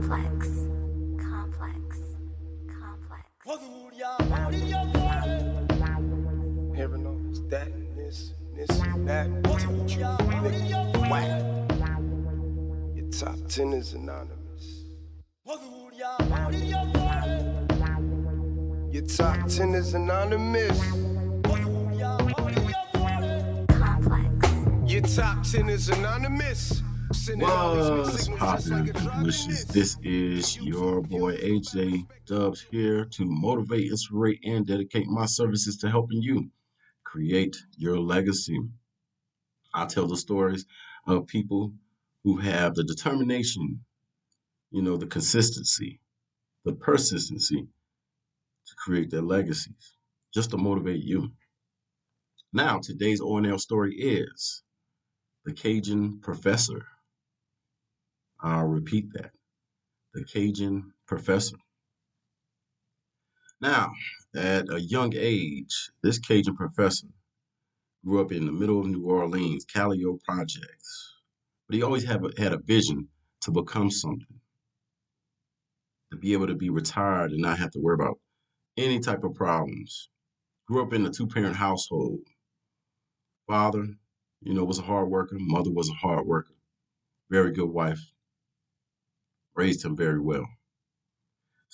complex, complex, complex. Hearing all this, that, and this, and that. Tell the truth, nigga. Whack. Your top 10 is anonymous. Your top 10 is anonymous. Your top 10 is anonymous. What's poppin', delicious? This is your boy AJ Dubs here to motivate, inspire, and dedicate my services to helping you create your legacy. I tell the stories of people who have the determination, the consistency, the persistency to create their legacies, just to motivate you. Now, today's O&L story is the Cajun Professor. I'll repeat that. The Cajun Professor. Now, at a young age, this Cajun professor grew up in the middle of New Orleans, Callio projects. But he always had a vision to become something, to be able to be retired and not have to worry about any type of problems. Grew up in a two-parent household. Father, was a hard worker. Mother was a hard worker. Very good wife. Raised him very well.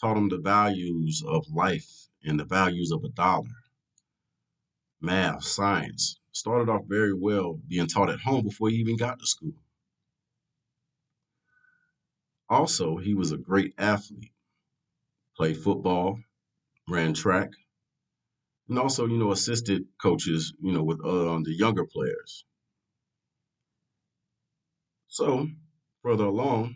Taught him the values of life and the values of a dollar. Math, science. Started off very well being taught at home before he even got to school. Also, he was a great athlete. Played football, ran track, and also, assisted coaches, with the younger players. So, further along,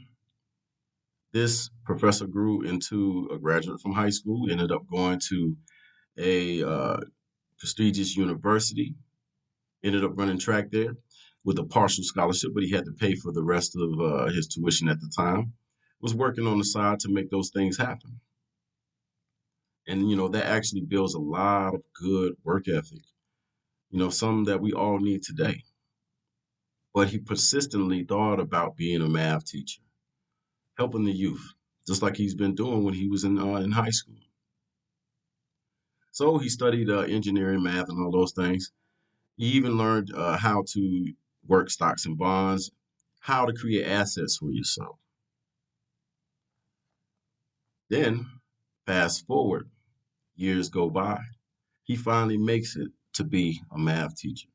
this professor grew into a graduate from high school, ended up going to a prestigious university, ended up running track there with a partial scholarship, but he had to pay for the rest of his tuition at the time. Was working on the side to make those things happen. And, that actually builds a lot of good work ethic, some that we all need today. But he persistently thought about being a math teacher, helping the youth, just like he's been doing when he was in high school. So he studied engineering, math, and all those things. He even learned how to work stocks and bonds, how to create assets for yourself. Then, fast forward, years go by. He finally makes it to be a math teacher.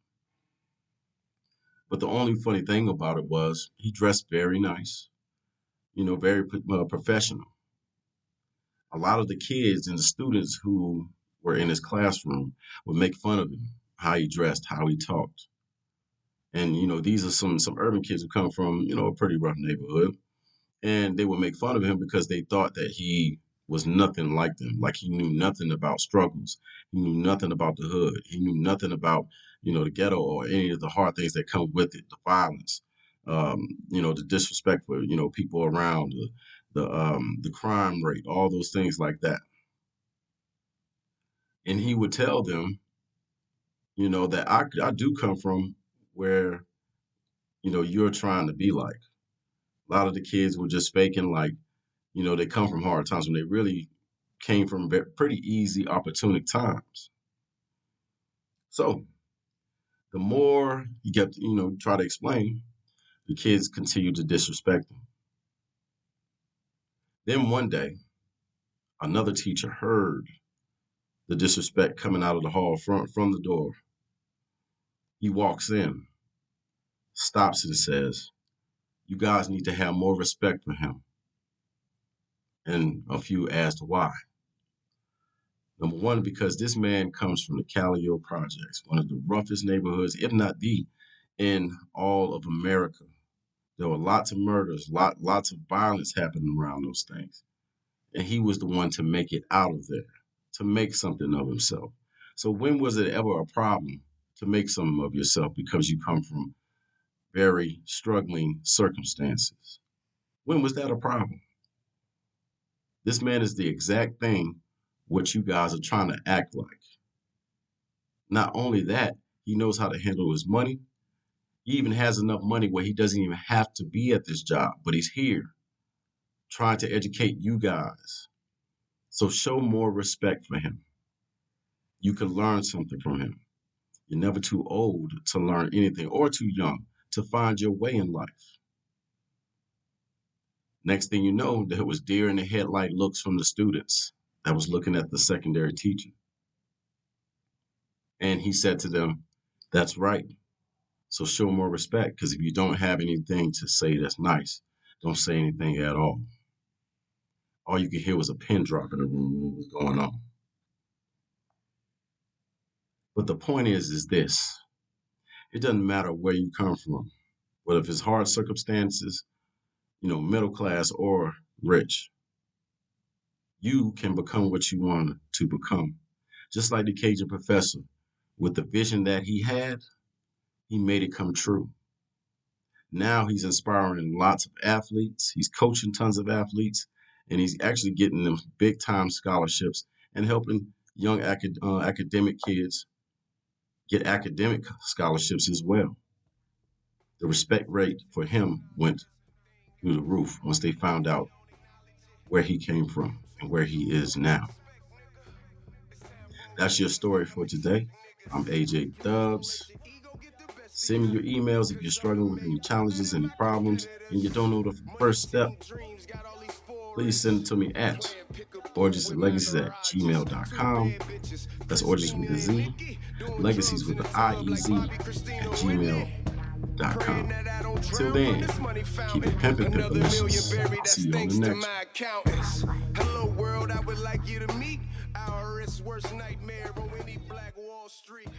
But the only funny thing about it was he dressed very nice, very professional. A lot of the kids and the students who were in his classroom would make fun of him, how he dressed, how he talked. And, these are some urban kids who come from, a pretty rough neighborhood. And they would make fun of him because they thought that he was nothing like them. Like he knew nothing about struggles. He knew nothing about the hood. He knew nothing about, the ghetto or any of the hard things that come with it, the violence, the disrespect for, people around, the crime rate, all those things like that. And he would tell them, that I do come from where, you're trying to be like. A lot of the kids were just faking like, they come from hard times when they really came from pretty easy, opportune times. So the more he kept, try to explain, the kids continued to disrespect him. Then one day, another teacher heard the disrespect coming out of the hall from the door. He walks in, stops and says, "You guys need to have more respect for him." And a few asked why. Number one, because this man comes from the Callio projects, one of the roughest neighborhoods, if not the, in all of America. There were lots of murders, lots of violence happening around those things. And he was the one to make it out of there, to make something of himself. So when was it ever a problem to make something of yourself because you come from very struggling circumstances? When was that a problem? This man is the exact thing what you guys are trying to act like. Not only that, he knows how to handle his money. He even has enough money where he doesn't even have to be at this job, but he's here trying to educate you guys. So show more respect for him. You can learn something from him. You're never too old to learn anything or too young to find your way in life. Next thing you know, there was deer in the headlight looks from the students that was looking at the secondary teacher. And he said to them, that's right. So show more respect, because if you don't have anything to say that's nice, don't say anything at all. All you could hear was a pin drop in the room. What was going on? But the point is this. It doesn't matter where you come from, whether if it's hard circumstances, middle class or rich. You can become what you want to become. Just like the Cajun Professor, with the vision that he had, he made it come true. Now he's inspiring lots of athletes. He's coaching tons of athletes, and he's actually getting them big time scholarships and helping young academic kids get academic scholarships as well. The respect rate for him went through the roof once they found out where he came from and where he is now. That's your story for today. I'm AJ Dubs. Send me your emails if you're struggling with any challenges, any problems, and you don't know the first step. Please send it to me at originsandlegacies@gmail.com. That's Originz with a Z, Legacies with the IEZ at gmail.com. Till then, keep it pimpin', pimpalicious. I'll see you on the next one. Hello world, I would like you to meet our worst nightmare on any Black Wall Street.